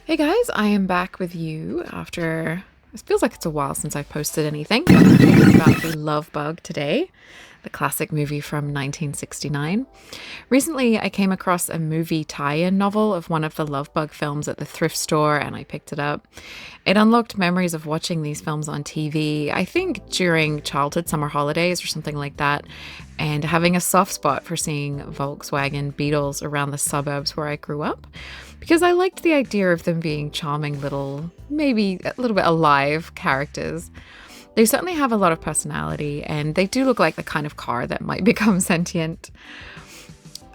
Hey guys, I am back with you after it feels like it's a while since I've posted anything. I'm talking about The Love Bug today, the classic movie from 1969. Recently, I came across a movie tie-in novel of one of the Love Bug films at the thrift store and I picked it up. It unlocked memories of watching these films on TV, I think during childhood summer holidays or something like that, and having a soft spot for seeing Volkswagen Beetles around the suburbs where I grew up because I liked the idea of them being charming little, maybe a little bit alive characters. They certainly have a lot of personality and they do look like the kind of car that might become sentient.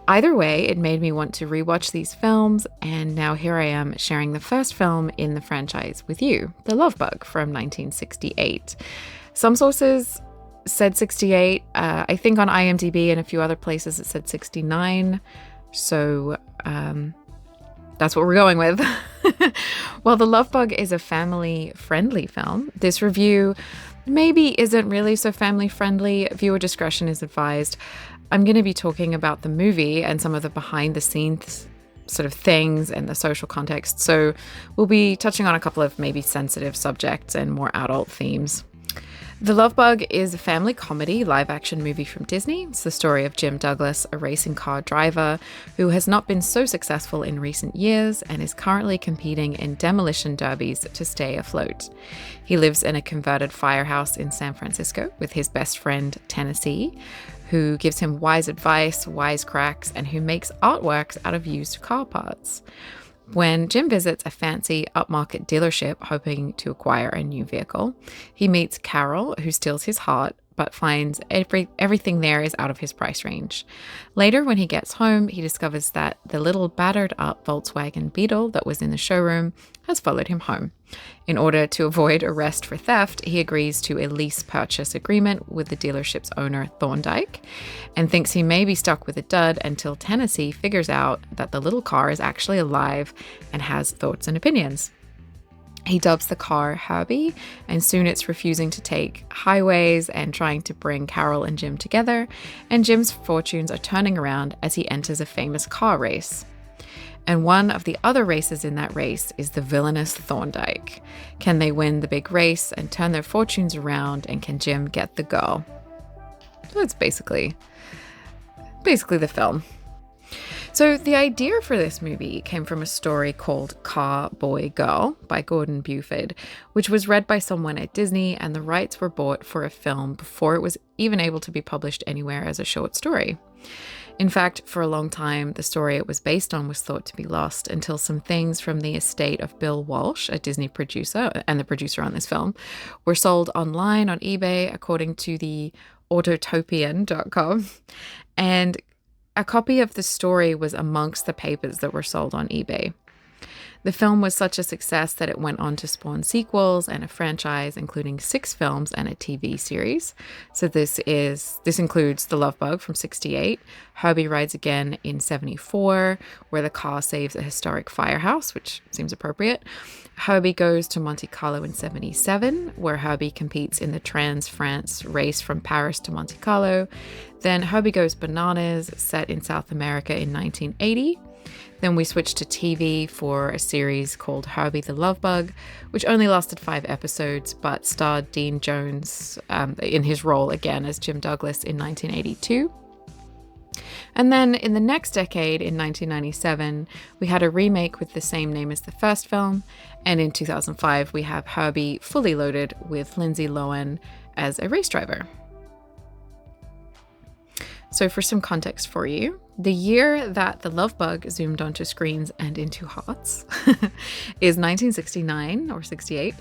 Either way, it made me want to rewatch these films, and now here I am sharing the first film in the franchise with you, The Love Bug from 1968. Some sources said 68. I think on IMDb and a few other places it said 69. So that's what we're going with. While The Love Bug is a family-friendly film, this review maybe isn't really so family-friendly. Viewer discretion is advised. I'm going to be talking about the movie and some of the behind-the-scenes sort of things and the social context. So we'll be touching on a couple of maybe sensitive subjects and more adult themes. The Love Bug is a family comedy live-action movie from Disney. It's the story of Jim Douglas, a racing car driver who has not been so successful in recent years and is currently competing in demolition derbies to stay afloat. He lives in a converted firehouse in San Francisco with his best friend, Tennessee, who gives him wise advice, wisecracks, and who makes artworks out of used car parts. When Jim visits a fancy upmarket dealership hoping to acquire a new vehicle, he meets Carol, who steals his heart, but finds everything there is out of his price range. Later, when he gets home, he discovers that the little battered up Volkswagen Beetle that was in the showroom has followed him home. In order to avoid arrest for theft, he agrees to a lease purchase agreement with the dealership's owner, Thorndyke, and thinks he may be stuck with a dud until Tennessee figures out that the little car is actually alive and has thoughts and opinions. He dubs the car Herbie, and soon it's refusing to take highways and trying to bring Carol and Jim together, and Jim's fortunes are turning around as he enters a famous car race. And one of the other races in that race is the villainous Thorndyke. Can they win the big race and turn their fortunes around, and can Jim get the girl? So that's basically the film. So the idea for this movie came from a story called Car Boy Girl by Gordon Buford, which was read by someone at Disney, and the rights were bought for a film before it was even able to be published anywhere as a short story. In fact, for a long time, the story it was based on was thought to be lost until some things from the estate of Bill Walsh, a Disney producer and the producer on this film, were sold online on eBay, according to the autotopian.com. And a copy of the story was amongst the papers that were sold on eBay. The film was such a success that it went on to spawn sequels and a franchise, including 6 films and a TV series. So this includes The Love Bug from 68, Herbie Rides Again in 74, where the car saves a historic firehouse, which seems appropriate. Herbie Goes to Monte Carlo in 77, where Herbie competes in the Trans-France race from Paris to Monte Carlo. Then Herbie Goes Bananas, set in South America in 1980. Then we switched to TV for a series called Herbie the Love Bug, which only lasted 5 episodes, but starred Dean Jones in his role again as Jim Douglas in 1982. And then in the next decade, in 1997, we had a remake with the same name as the first film. And in 2005, we have Herbie Fully Loaded with Lindsay Lohan as a race driver. So for some context for you, the year that The Love Bug zoomed onto screens and into hearts is 1969 or 68.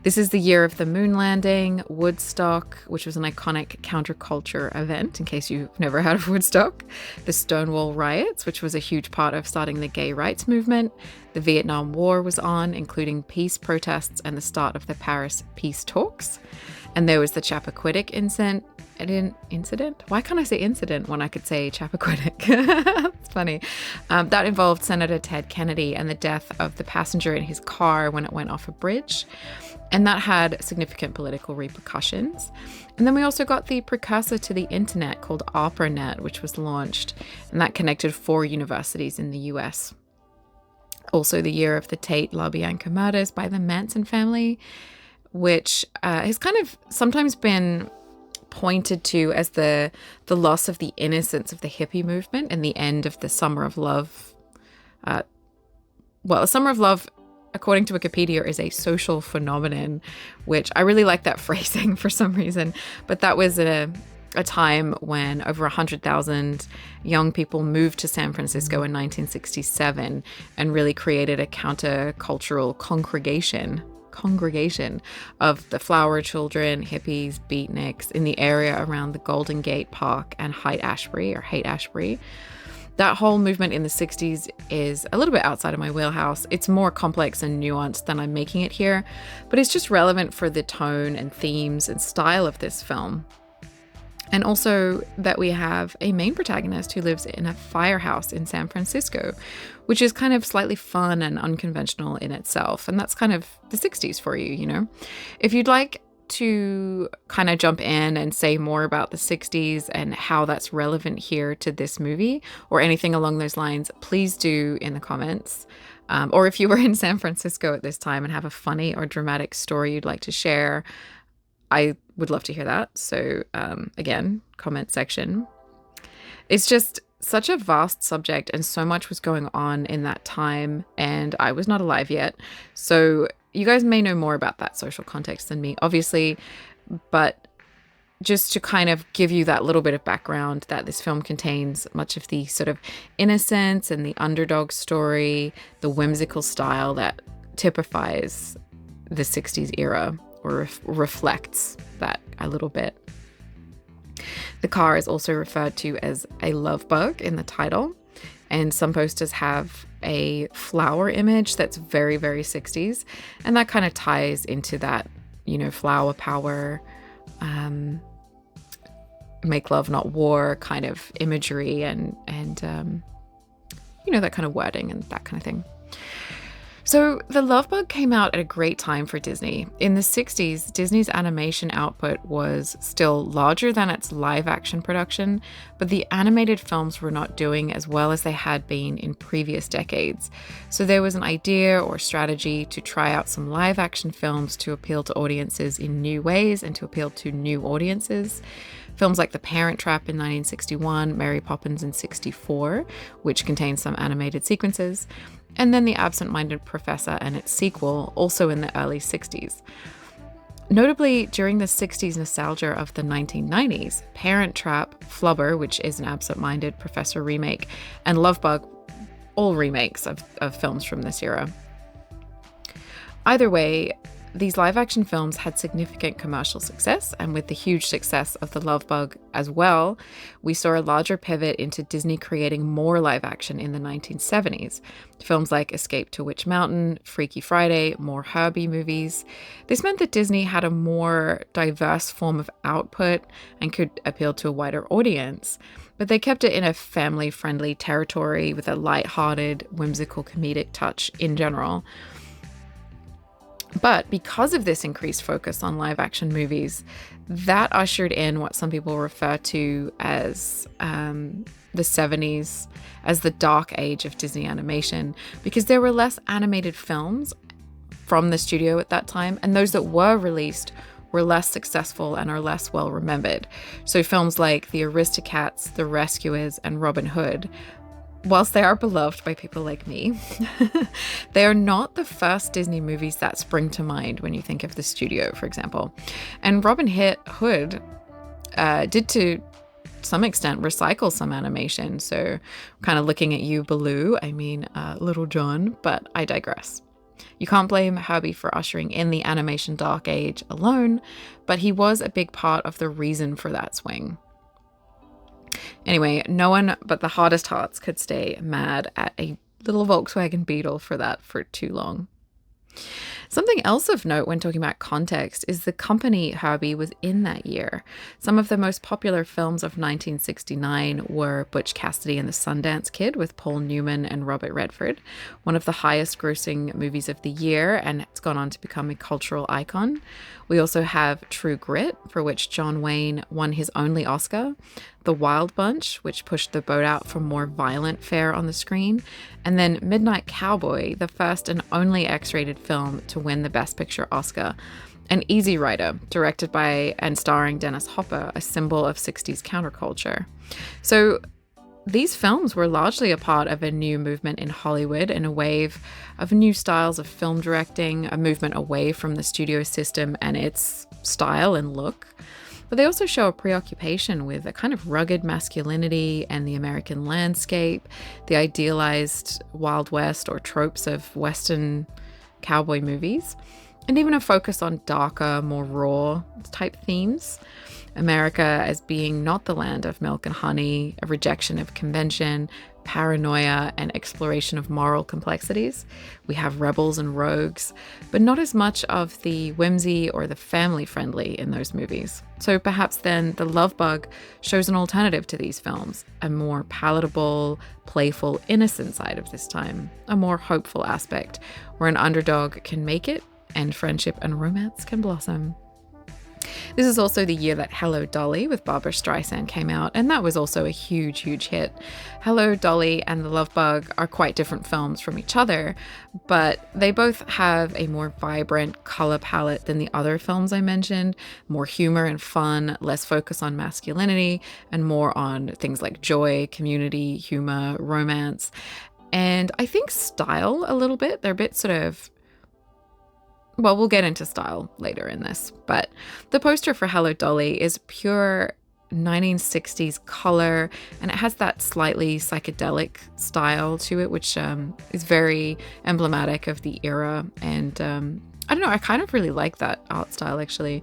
This is the year of the moon landing, Woodstock, which was an iconic counterculture event, in case you've never heard of Woodstock, the Stonewall riots, which was a huge part of starting the gay rights movement. The Vietnam War was on, including peace protests and the start of the Paris peace talks. And there was the Chappaquiddick incident. Why can't I say incident when I could say Chappaquiddick? It's funny. That involved Senator Ted Kennedy and the death of the passenger in his car when it went off a bridge. And that had significant political repercussions. And then we also got the precursor to the internet called ARPANET, which was launched, and that connected 4 universities in the US. Also the year of the Tate LaBianca murders by the Manson family, which has kind of sometimes been pointed to as the loss of the innocence of the hippie movement and the end of the Summer of Love. The Summer of Love, according to Wikipedia, is a social phenomenon, which I really like that phrasing for some reason. But that was a time when over 100,000 young people moved to San Francisco in 1967 and really created a countercultural congregation of the flower children, hippies, beatniks in the area around the Golden Gate Park and Haight-Ashbury. That whole movement in the 60s is a little bit outside of my wheelhouse. It's more complex and nuanced than I'm making it here, but it's just relevant for the tone and themes and style of this film. And also that we have a main protagonist who lives in a firehouse in San Francisco, which is kind of slightly fun and unconventional in itself. And that's kind of the 60s for you, you know? If you'd like to kind of jump in and say more about the 60s and how that's relevant here to this movie or anything along those lines, please do in the comments. Or if you were in San Francisco at this time and have a funny or dramatic story you'd like to share, I would love to hear that. So again, comment section. It's just such a vast subject and so much was going on in that time and I was not alive yet. So you guys may know more about that social context than me, obviously, but just to kind of give you that little bit of background that this film contains much of the sort of innocence and the underdog story, the whimsical style that typifies the 60s era or reflects that a little bit. The car is also referred to as a love bug in the title, and some posters have a flower image that's very, very 60s, and that kind of ties into that, you know, flower power, make love not war kind of imagery and you know, that kind of wording and that kind of thing. So the Love Bug came out at a great time for Disney. In the 60s, Disney's animation output was still larger than its live action production, but the animated films were not doing as well as they had been in previous decades. So there was an idea or strategy to try out some live action films to appeal to audiences in new ways and to appeal to new audiences. Films like The Parent Trap in 1961, Mary Poppins in 64, which contains some animated sequences, and then The Absent-Minded Professor and its sequel, also in the early 60s. Notably, during the 60s nostalgia of the 1990s, Parent Trap, Flubber, which is an Absent-Minded Professor remake, and Love Bug, all remakes of films from this era. Either way, these live-action films had significant commercial success, and with the huge success of The Love Bug as well, we saw a larger pivot into Disney creating more live-action in the 1970s. Films like Escape to Witch Mountain, Freaky Friday, more Herbie movies. This meant that Disney had a more diverse form of output and could appeal to a wider audience, but they kept it in a family-friendly territory with a light-hearted, whimsical comedic touch in general. But because of this increased focus on live action movies, that ushered in what some people refer to as the 70s as the dark age of Disney animation, because there were less animated films from the studio at that time, and those that were released were less successful and are less well remembered. So films like The Aristocats, The Rescuers, and Robin Hood, whilst they are beloved by people like me, they are not the first Disney movies that spring to mind when you think of the studio, for example. And Robin Hood did to some extent recycle some animation. So kind of looking at you, Baloo, I mean Little John, but I digress. You can't blame Herbie for ushering in the animation dark age alone, but he was a big part of the reason for that swing. Anyway, no one but the hardest hearts could stay mad at a little Volkswagen Beetle for too long. Something else of note when talking about context is the company Herbie was in that year. Some of the most popular films of 1969 were Butch Cassidy and the Sundance Kid with Paul Newman and Robert Redford, one of the highest grossing movies of the year, and it's gone on to become a cultural icon. We also have True Grit, for which John Wayne won his only Oscar, The Wild Bunch, which pushed the boat out for more violent fare on the screen, and then Midnight Cowboy, the first and only X-rated film to win the Best Picture Oscar, and Easy Rider, directed by and starring Dennis Hopper, a symbol of 60s counterculture. So these films were largely a part of a new movement in Hollywood and a wave of new styles of film directing, a movement away from the studio system and its style and look. But they also show a preoccupation with a kind of rugged masculinity and the American landscape, the idealized Wild West or tropes of Western cowboy movies, and even a focus on darker, more raw type themes. America as being not the land of milk and honey, a rejection of convention, paranoia, and exploration of moral complexities. We have rebels and rogues, but not as much of the whimsy or the family friendly in those movies. So perhaps then The Love Bug shows an alternative to these films, a more palatable, playful, innocent side of this time, a more hopeful aspect where an underdog can make it and friendship and romance can blossom. This is also the year that Hello, Dolly with Barbra Streisand came out, and that was also a huge, huge hit. Hello, Dolly and The Love Bug are quite different films from each other, but they both have a more vibrant color palette than the other films I mentioned, more humor and fun, less focus on masculinity, and more on things like joy, community, humor, romance, and I think style a little bit. They're a bit sort of, well, we'll get into style later in this, but the poster for Hello, Dolly is pure 1960s color, and it has that slightly psychedelic style to it, which is very emblematic of the era. And I don't know, I kind of really like that art style, actually.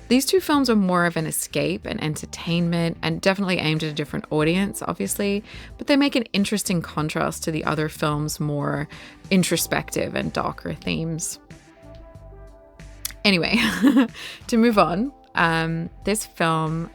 These two films are more of an escape and entertainment, and definitely aimed at a different audience, obviously, but they make an interesting contrast to the other films' more introspective and darker themes. Anyway, to move on, this film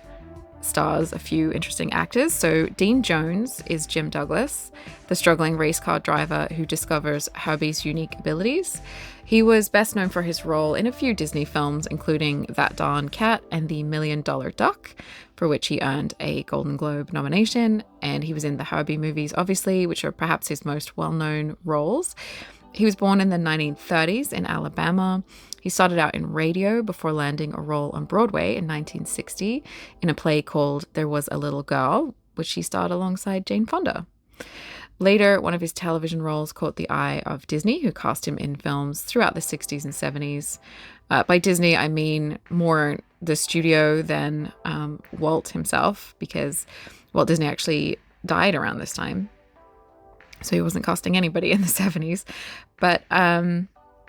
stars a few interesting actors. So Dean Jones is Jim Douglas, the struggling race car driver who discovers Herbie's unique abilities. He was best known for his role in a few Disney films, including That Darn Cat and The $1 Million Duck, for which he earned a Golden Globe nomination. And he was in the Herbie movies, obviously, which are perhaps his most well-known roles. He was born in the 1930s in Alabama. He started out in radio before landing a role on Broadway in 1960 in a play called There Was a Little Girl, which he starred alongside Jane Fonda. Later, one of his television roles caught the eye of Disney, who cast him in films throughout the 60s and 70s. By Disney, I mean more the studio than Walt himself, because Walt Disney actually died around this time. So he wasn't casting anybody in the 70s. But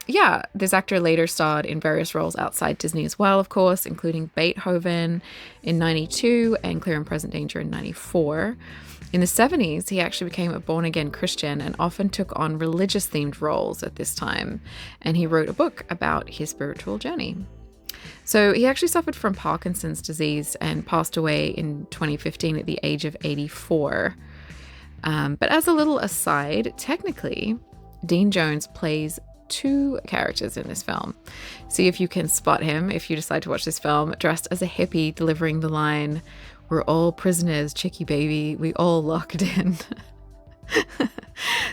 yeah, this actor later starred in various roles outside Disney as well, of course, including Beethoven in 92 and Clear and Present Danger in 94. In the 70s, he actually became a born-again Christian and often took on religious-themed roles at this time. And he wrote a book about his spiritual journey. So he actually suffered from Parkinson's disease and passed away in 2015 at the age of 84. But as a little aside, technically, Dean Jones plays two characters in this film. See if you can spot him if you decide to watch this film, dressed as a hippie delivering the line, "We're all prisoners, chickie baby, we all locked in."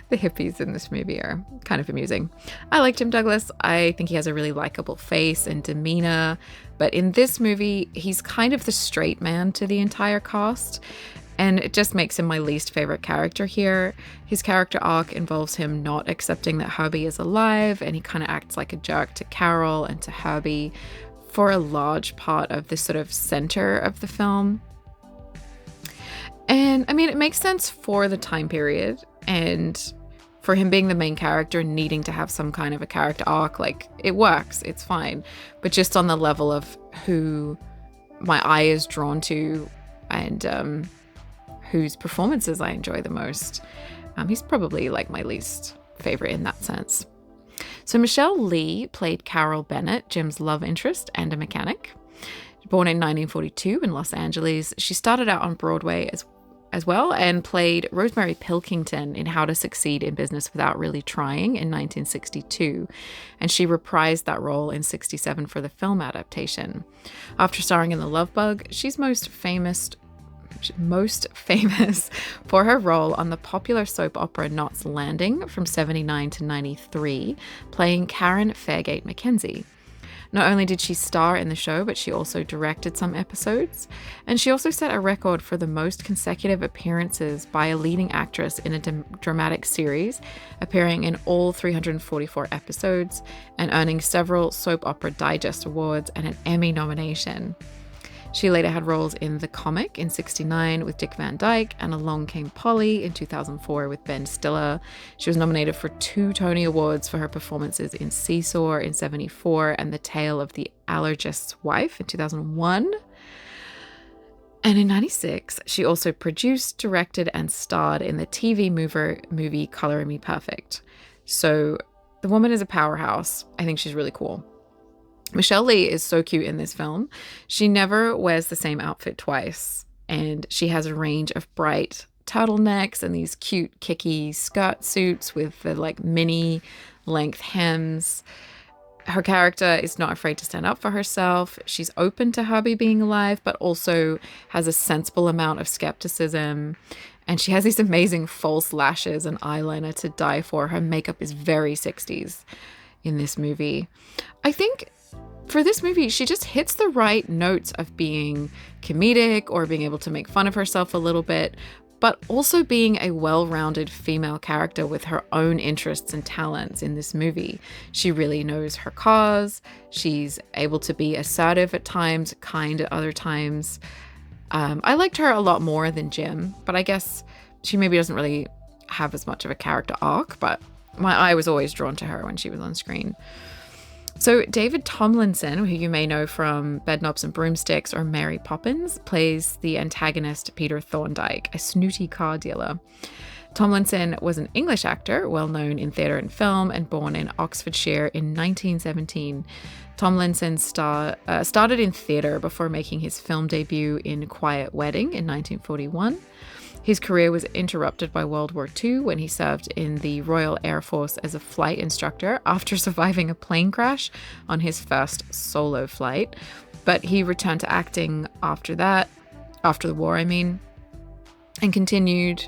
The hippies in this movie are kind of amusing. I like Jim Douglas. I think he has a really likable face and demeanor, but in this movie, he's kind of the straight man to the entire cast. And it just makes him my least favorite character here. His character arc involves him not accepting that Herbie is alive, and he kind of acts like a jerk to Carol and to Herbie for a large part of the sort of center of the film. And I mean, it makes sense for the time period and for him being the main character and needing to have some kind of a character arc. Like, it works, it's fine. But just on the level of who my eye is drawn to and whose performances I enjoy the most, he's probably like my least favorite in that sense. So Michelle Lee played Carol Bennett, Jim's love interest and a mechanic. Born in 1942 in Los Angeles, she started out on Broadway as well and played Rosemary Pilkington in How to Succeed in Business Without Really Trying in 1962, and she reprised that role in 1967 for the film adaptation. After starring in The Love Bug, she's most famous for her role on the popular soap opera Knots Landing from 1979 to 1993, playing Karen Fairgate Mackenzie. Not only did she star in the show, but she also directed some episodes, and she also set a record for the most consecutive appearances by a leading actress in a dramatic series, appearing in all 344 episodes and earning several Soap Opera Digest awards and an Emmy nomination. She later had roles in The Comic in 1969 with Dick Van Dyke and Along Came Polly in 2004 with Ben Stiller. She was nominated for 2 Tony Awards for her performances in Seesaw in 1974 and The Tale of the Allergist's Wife in 2001. And in 1996, she also produced, directed, and starred in the TV movie Coloring Me Perfect. So the woman is a powerhouse. I think she's really cool. Michelle Lee is so cute in this film. She never wears the same outfit twice, and she has a range of bright turtlenecks and these cute kicky skirt suits with the mini length hems. Her character is not afraid to stand up for herself. She's open to Herbie being alive, but also has a sensible amount of skepticism. And she has these amazing false lashes and eyeliner to die for. Her makeup is very 60s in this movie. I think for this movie, she just hits the right notes of being comedic or being able to make fun of herself a little bit, but also being a well-rounded female character with her own interests and talents in this movie. She really knows her cause. She's able to be assertive at times, kind at other times. I liked her a lot more than Jim, but I guess she maybe doesn't really have as much of a character arc, but my eye was always drawn to her when she was on screen. So David Tomlinson, who you may know from Bedknobs and Broomsticks or Mary Poppins, plays the antagonist Peter Thorndyke, a snooty car dealer. Tomlinson was an English actor, well known in theatre and film, and born in Oxfordshire in 1917. Tomlinson started in theatre before making his film debut in Quiet Wedding in 1941. His career was interrupted by World War II when he served in the Royal Air Force as a flight instructor after surviving a plane crash on his first solo flight. But he returned to acting after the war, and continued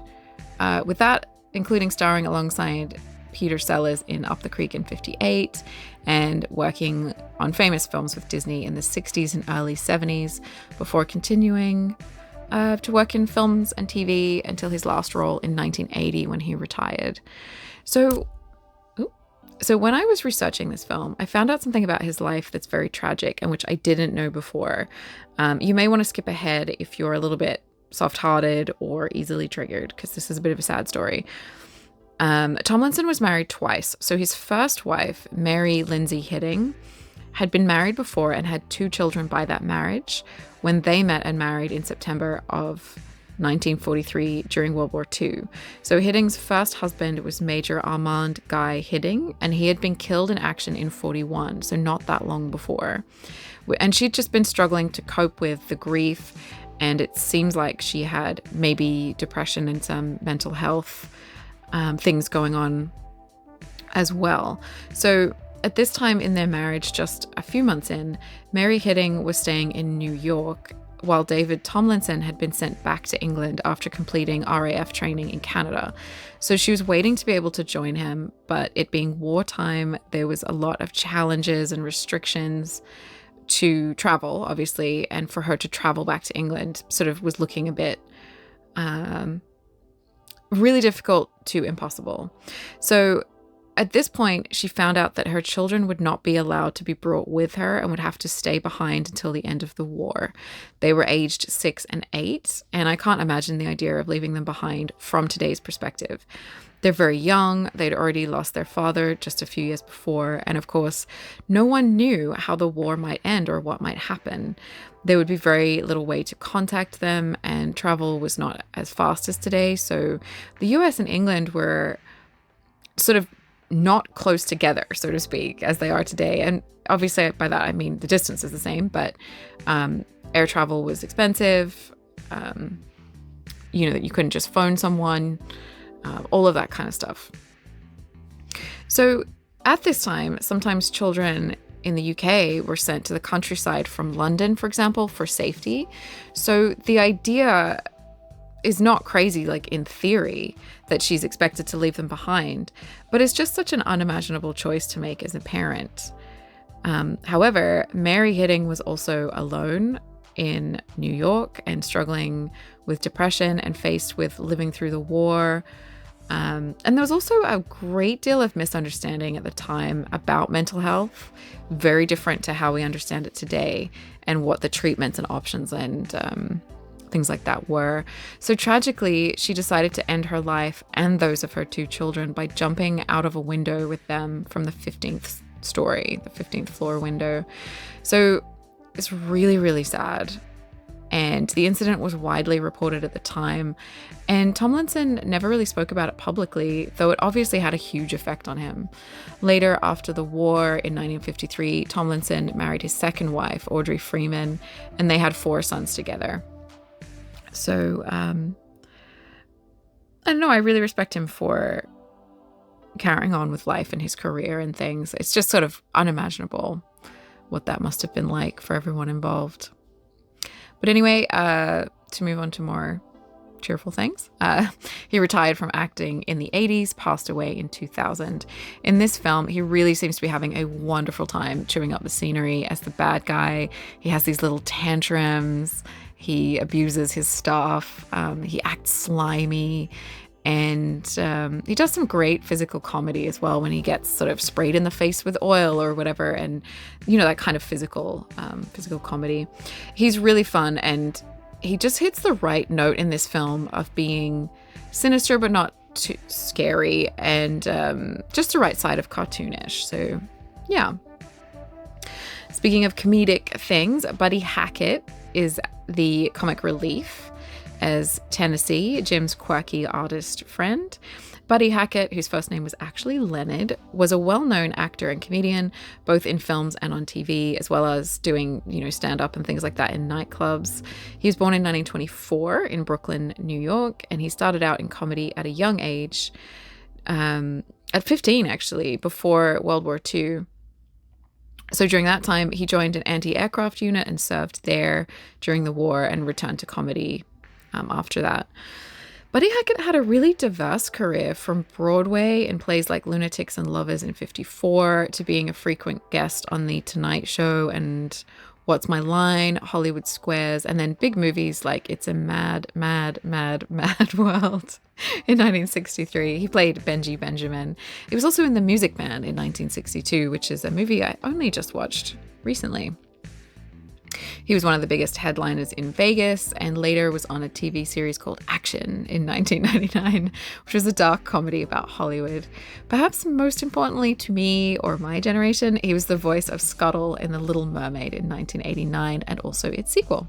with that, including starring alongside Peter Sellers in Up the Creek in 1958 and working on famous films with Disney in the 1960s and early 1970s before continuing to work in films and TV until his last role in 1980 when he retired. So when I was researching this film, I found out something about his life that's very tragic and which I didn't know before. You may want to skip ahead if you're a little bit soft-hearted or easily triggered, because this is a bit of a sad story. Tomlinson was married twice. So his first wife, Mary Lindsay Hidding, had been married before and had 2 children by that marriage when they met and married in September of 1943 during World War II. So Hidding's first husband was Major Armand Guy Hidding, and he had been killed in action in 1941, so not that long before. And she'd just been struggling to cope with the grief, and it seems like she had maybe depression and some mental health things going on as well. So at this time in their marriage, just a few months in, Mary Hidding was staying in New York, while David Tomlinson had been sent back to England after completing RAF training in Canada. So she was waiting to be able to join him, but it being wartime, there was a lot of challenges and restrictions to travel, obviously, and for her to travel back to England sort of was looking a bit really difficult to impossible. So at this point, she found out that her children would not be allowed to be brought with her and would have to stay behind until the end of the war. They were aged 6 and 8, and I can't imagine the idea of leaving them behind from today's perspective. They're very young. They'd already lost their father just a few years before, and of course, no one knew how the war might end or what might happen. There would be very little way to contact them, and travel was not as fast as today, so the US and England were sort of not close together, so to speak, as they are today. And obviously by that I mean the distance is the same, but air travel was expensive. That you couldn't just phone someone, all of that kind of stuff. So at this time, sometimes children in the UK were sent to the countryside from London, for example, for safety. So the idea is not crazy, like in theory, that she's expected to leave them behind, but it's just such an unimaginable choice to make as a parent. However, Mary Hitting was also alone in New York and struggling with depression and faced with living through the war. And there was also a great deal of misunderstanding at the time about mental health, very different to how we understand it today and what the treatments and options and things like that were. So tragically, she decided to end her life and those of her 2 children by jumping out of a window with them from the 15th story, the 15th floor window. So it's really, really sad. And the incident was widely reported at the time. And Tomlinson never really spoke about it publicly, though it obviously had a huge effect on him. Later, after the war in 1953, Tomlinson married his second wife, Audrey Freeman, and they had 4 sons together. So, I don't know, I really respect him for carrying on with life and his career and things. It's just sort of unimaginable what that must have been like for everyone involved. But anyway, to move on to more cheerful things, he retired from acting in the 80s, passed away in 2000. In this film, he really seems to be having a wonderful time chewing up the scenery as the bad guy. He has these little tantrums. He abuses his staff. He acts slimy. And he does some great physical comedy as well when he gets sort of sprayed in the face with oil or whatever, and that kind of physical comedy. He's really fun, and he just hits the right note in this film of being sinister but not too scary, and just the right side of cartoonish. So yeah. Speaking of comedic things, Buddy Hackett is the comic relief as Tennessee, Jim's quirky artist friend. Buddy Hackett, whose first name was actually Leonard, was a well-known actor and comedian, both in films and on TV, as well as doing, stand-up and things like that in nightclubs. He was born in 1924 in Brooklyn, New York, and he started out in comedy at a young age, at 15 actually, before World War II. So during that time, he joined an anti-aircraft unit and served there during the war and returned to comedy after that. Buddy Hackett had a really diverse career, from Broadway in plays like Lunatics and Lovers in 1954 to being a frequent guest on The Tonight Show and What's My Line, Hollywood Squares, and then big movies like It's a Mad, Mad, Mad, Mad World in 1963. He played Benji Benjamin. He was also in The Music Man in 1962, which is a movie I only just watched recently. He was one of the biggest headliners in Vegas, and later was on a TV series called Action in 1999, which was a dark comedy about Hollywood. Perhaps most importantly to me or my generation, he was the voice of Scuttle in The Little Mermaid in 1989 and also its sequel.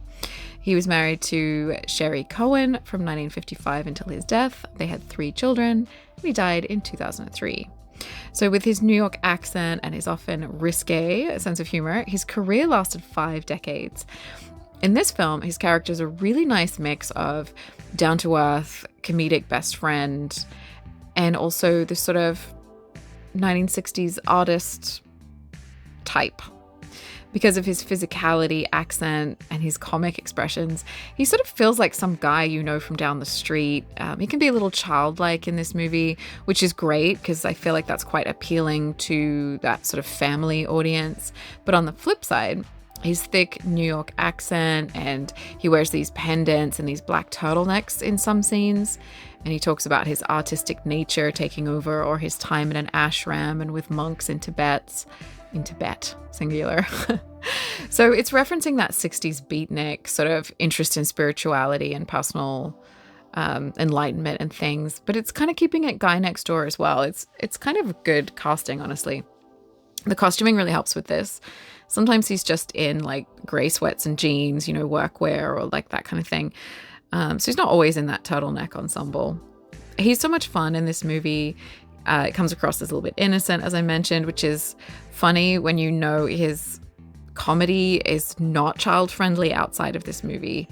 He was married to Sherry Cohen from 1955 until his death. They had 3 children, and he died in 2003. So with his New York accent and his often risque sense of humor, his career lasted 5 decades. In this film, his character is a really nice mix of down-to-earth, comedic best friend, and also this sort of 1960s artist type. Because of his physicality, accent, and his comic expressions, he sort of feels like some guy you know from down the street. He can be a little childlike in this movie, which is great because I feel like that's quite appealing to that sort of family audience. But on the flip side, his thick New York accent, and he wears these pendants and these black turtlenecks in some scenes. And he talks about his artistic nature taking over, or his time in an ashram and with monks in Tibet, singular. So it's referencing that 60s beatnik sort of interest in spirituality and personal enlightenment and things, but it's kind of keeping it guy next door as well. It's kind of good casting, honestly. The costuming really helps with this. Sometimes he's just in like gray sweats and jeans, workwear or like that kind of thing. So he's not always in that turtleneck ensemble. He's so much fun in this movie. It comes across as a little bit innocent, as I mentioned, which is funny when you know his comedy is not child-friendly outside of this movie.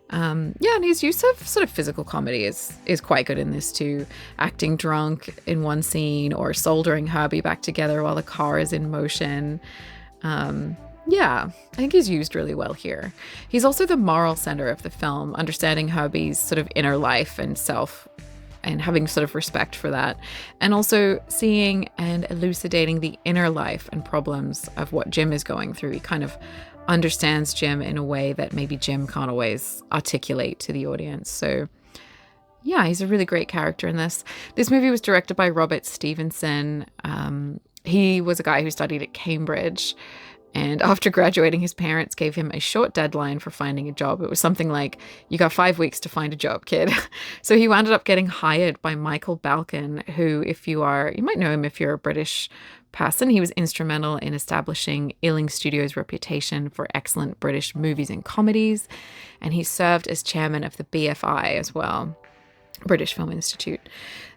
And his use of sort of physical comedy is quite good in this too. Acting drunk in one scene or soldering Herbie back together while the car is in motion. I think he's used really well here. He's also the moral center of the film, understanding Herbie's sort of inner life and self and having sort of respect for that. And also seeing and elucidating the inner life and problems of what Jim is going through. He kind of understands Jim in a way that maybe Jim can't always articulate to the audience. So yeah, he's a really great character in this. This movie was directed by Robert Stevenson. He was a guy who studied at Cambridge. And after graduating, his parents gave him a short deadline for finding a job. It was something like, you got 5 weeks to find a job, kid. So he wound up getting hired by Michael Balcon, who, you might know him if you're a British person. He was instrumental in establishing Ealing Studios' reputation for excellent British movies and comedies. And he served as chairman of the BFI as well, British Film Institute.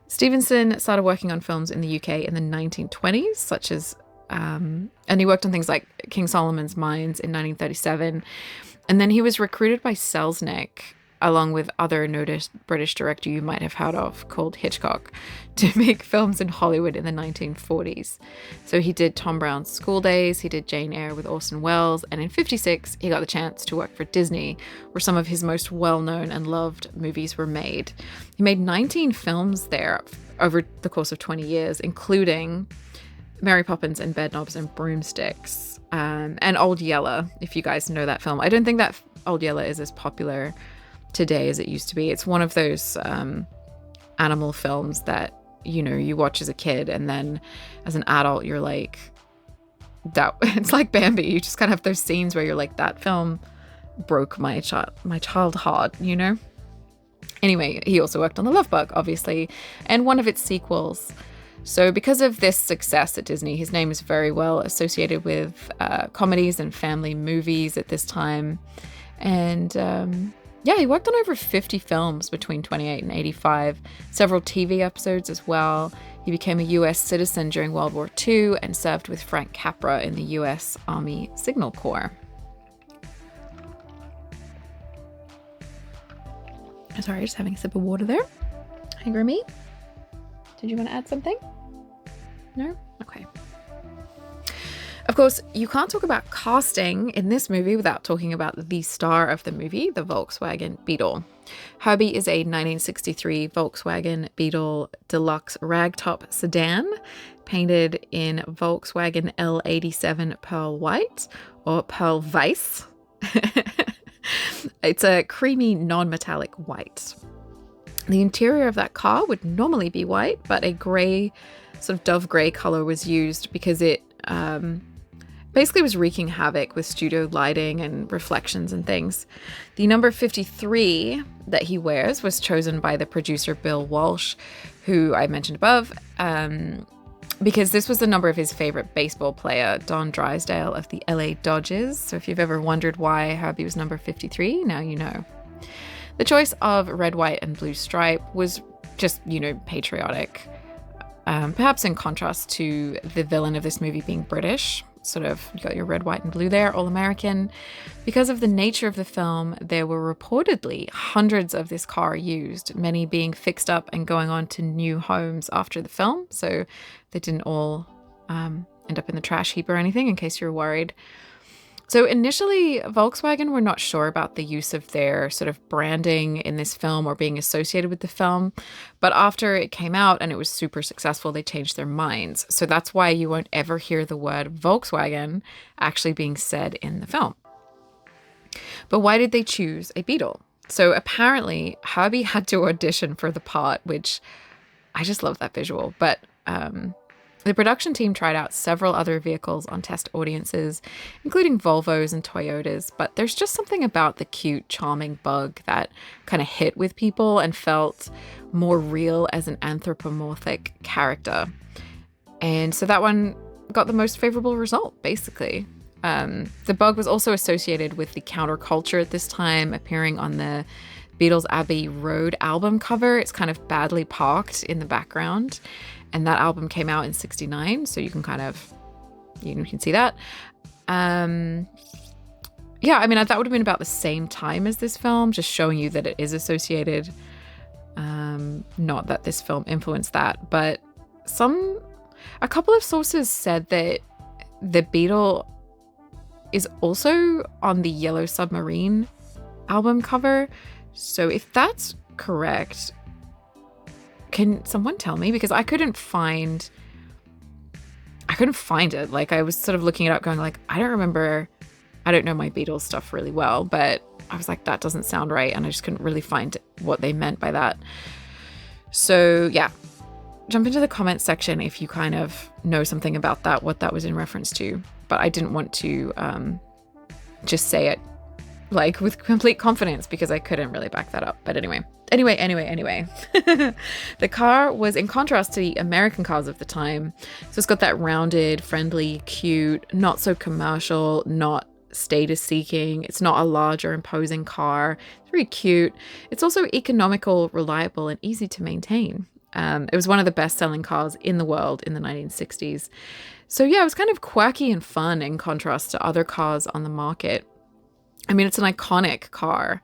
Stevenson started working on films in the UK in the 1920s, such as and he worked on things like King Solomon's Mines in 1937. And then he was recruited by Selznick, along with other noted British director you might have heard of called Hitchcock, to make films in Hollywood in the 1940s. So he did Tom Brown's School Days, he did Jane Eyre with Orson Welles, and in 1956 he got the chance to work for Disney, where some of his most well-known and loved movies were made. He made 19 films there over the course of 20 years, including Mary Poppins and Bedknobs and Broomsticks, and Old Yeller, if you guys know that film. I don't think that Old Yeller is as popular today as it used to be. It's one of those animal films that, you watch as a kid, and then as an adult, you're like, that it's like Bambi. You just kind of have those scenes where you're like, that film broke my child heart, Anyway, he also worked on The Love Bug, obviously, and one of its sequels. So because of this success at Disney, his name is very well associated with comedies and family movies at this time. And he worked on over 50 films between 28 and 85, several TV episodes as well. He became a US citizen during World War II and served with Frank Capra in the US Army Signal Corps. Sorry, just having a sip of water there. Hey, Grimmy? Did you want to add something? No? Okay. Of course, you can't talk about casting in this movie without talking about the star of the movie, the Volkswagen Beetle. Herbie is a 1963 Volkswagen Beetle deluxe ragtop sedan painted in Volkswagen L87 Pearl White, or Pearl Weiss. It's a creamy, non-metallic white. The interior of that car would normally be white, but a grey, sort of dove grey color was used because it basically was wreaking havoc with studio lighting and reflections and things. The number 53 that he wears was chosen by the producer Bill Walsh, who I mentioned above, because this was the number of his favorite baseball player, Don Drysdale of the LA Dodgers. So if you've ever wondered why Herbie was number 53, now you know. The choice of red, white, and blue stripe was just, patriotic. Perhaps in contrast to the villain of this movie being British. Sort of, you got your red, white, and blue there, all American. Because of the nature of the film, there were reportedly hundreds of this car used, many being fixed up and going on to new homes after the film. So they didn't all end up in the trash heap or anything, in case you're worried. So initially, Volkswagen were not sure about the use of their sort of branding in this film or being associated with the film. But after it came out and it was super successful, they changed their minds. So that's why you won't ever hear the word Volkswagen actually being said in the film. But why did they choose a Beetle? So apparently, Herbie had to audition for the part, which I just love that visual. But the production team tried out several other vehicles on test audiences, including Volvos and Toyotas, but there's just something about the cute, charming bug that kind of hit with people and felt more real as an anthropomorphic character. And so that one got the most favorable result, basically. The bug was also associated with the counterculture at this time, appearing on the Beatles' Abbey Road album cover. It's kind of badly parked in the background. and that album came out in 69, so you can see that. Yeah, I mean, that would have been about the same time as this film, just showing you that it is associated. Not that this film influenced that, but a couple of sources said that the Beetle is also on the Yellow Submarine album cover. So if that's correct, can someone tell me? Because I couldn't find it. Like, I was sort of looking it up going like, I don't know my Beatles stuff really well, but I was like, that doesn't sound right. And I just couldn't really find what they meant by that. So yeah, jump into the comments section if you kind of know something about that, what that was in reference to. But I didn't want to just say it like with complete confidence because I couldn't really back that up. But anyway. The car was in contrast to the American cars of the time. So it's got that rounded, friendly, cute, not so commercial, not status seeking. It's not a large or imposing car. It's very cute. It's also economical, reliable, and easy to maintain. It was one of the best-selling cars in the world in the 1960s. So yeah, it was kind of quirky and fun in contrast to other cars on the market. I mean, it's an iconic car.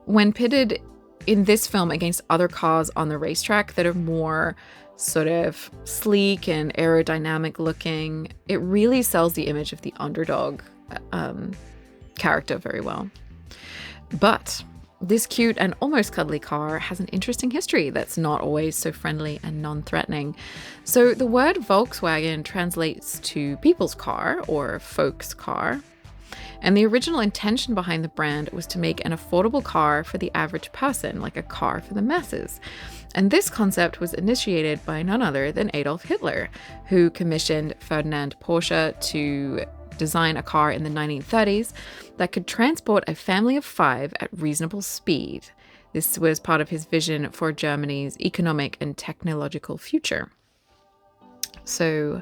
When pitted in this film against other cars on the racetrack that are more sort of sleek and aerodynamic looking, it really sells the image of the underdog character very well. But this cute and almost cuddly car has an interesting history that's not always so friendly and non-threatening. So the word Volkswagen translates to people's car or folks' car. And the original intention behind the brand was to make an affordable car for the average person, like a car for the masses. And this concept was initiated by none other than Adolf Hitler, who commissioned Ferdinand Porsche to design a car in the 1930s that could transport a family of 5 at reasonable speed. This was part of his vision for Germany's economic and technological future. So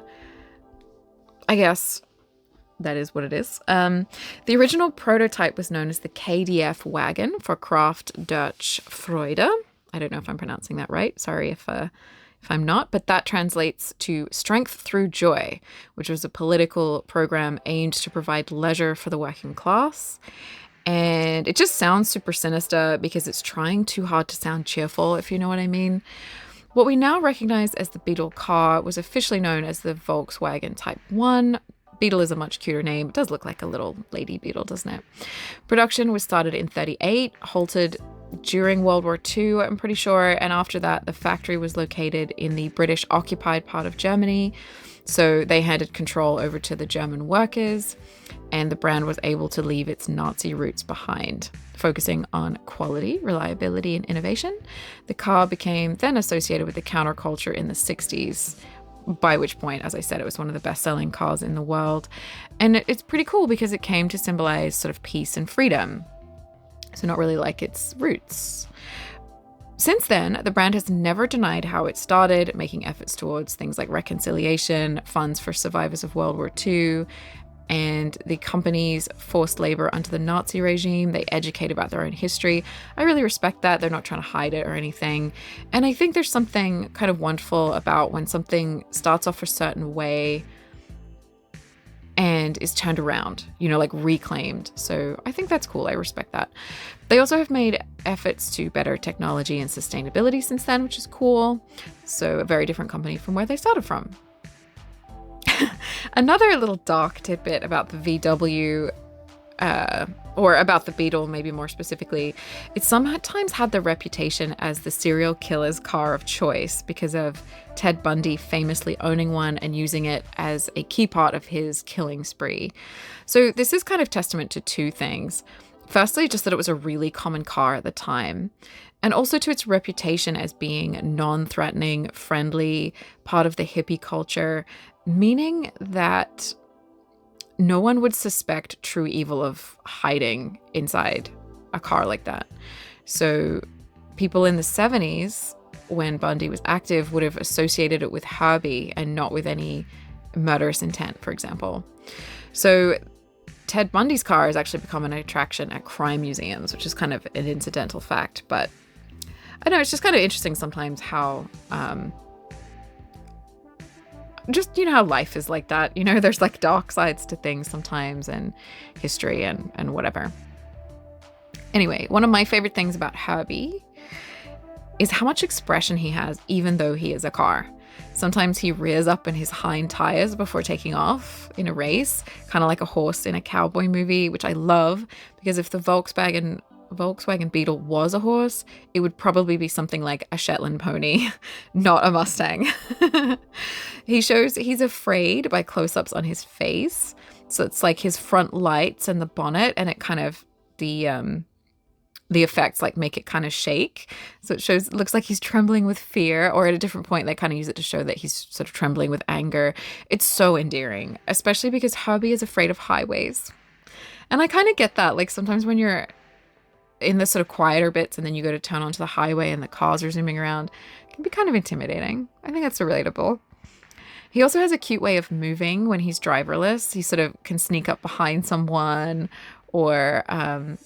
I guess that is what it is. The original prototype was known as the KDF wagon for Kraft Durch Freude. I don't know if I'm pronouncing that right. Sorry if I'm not, but that translates to Strength Through Joy, which was a political program aimed to provide leisure for the working class. And it just sounds super sinister because it's trying too hard to sound cheerful, if you know what I mean. What we now recognize as the Beetle car was officially known as the Volkswagen Type 1. Beetle is a much cuter name. It does look like a little lady beetle, doesn't it? Production was started in 1938, halted during World War II, I'm pretty sure. And after that, the factory was located in the British occupied part of Germany. So they handed control over to the German workers, and the brand was able to leave its Nazi roots behind, focusing on quality, reliability, and innovation. The car became then associated with the counterculture in the 60s, by which point, as I said, it was one of the best-selling cars in the world. And it's pretty cool because it came to symbolize sort of peace and freedom. So not really like its roots. Since then, the brand has never denied how it started, making efforts towards things like reconciliation, funds for survivors of World War II, and the company's forced labor under the Nazi regime. They educate about their own history. I really respect that. They're not trying to hide it or anything. And I think there's something kind of wonderful about when something starts off a certain way and is turned around, like reclaimed. So I think that's cool. I respect that. They also have made efforts to better technology and sustainability since then, which is cool. So a very different company from where they started from. Another little dark tidbit about the VW, or about the Beetle, maybe more specifically, it sometimes had the reputation as the serial killer's car of choice because of Ted Bundy famously owning one and using it as a key part of his killing spree. So this is kind of testament to two things. Firstly, just that it was a really common car at the time, and also to its reputation as being non-threatening, friendly, part of the hippie culture, meaning that no one would suspect true evil of hiding inside a car like that. So people in the 70s, when Bundy was active, would have associated it with Herbie and not with any murderous intent, for example. So Ted Bundy's car has actually become an attraction at crime museums, which is kind of an incidental fact. But I know it's just kind of interesting sometimes how just, how life is like that. There's like dark sides to things sometimes, and history and whatever. Anyway, one of my favorite things about Herbie is how much expression he has, even though he is a car. Sometimes he rears up in his hind tires before taking off in a race, kind of like a horse in a cowboy movie, which I love, because if the Volkswagen Beetle was a horse, it would probably be something like a Shetland pony, not a Mustang. He shows he's afraid by close-ups on his face. So it's like his front lights and the bonnet, and it kind of, the effects like make it kind of shake. So it looks like he's trembling with fear, or at a different point, they kind of use it to show that he's sort of trembling with anger. It's so endearing, especially because Herbie is afraid of highways. And I kind of get that. Like sometimes when you're in the sort of quieter bits and then you go to turn onto the highway and the cars are zooming around, it can be kind of intimidating. I think that's relatable. He also has a cute way of moving when he's driverless. He sort of can sneak up behind someone, or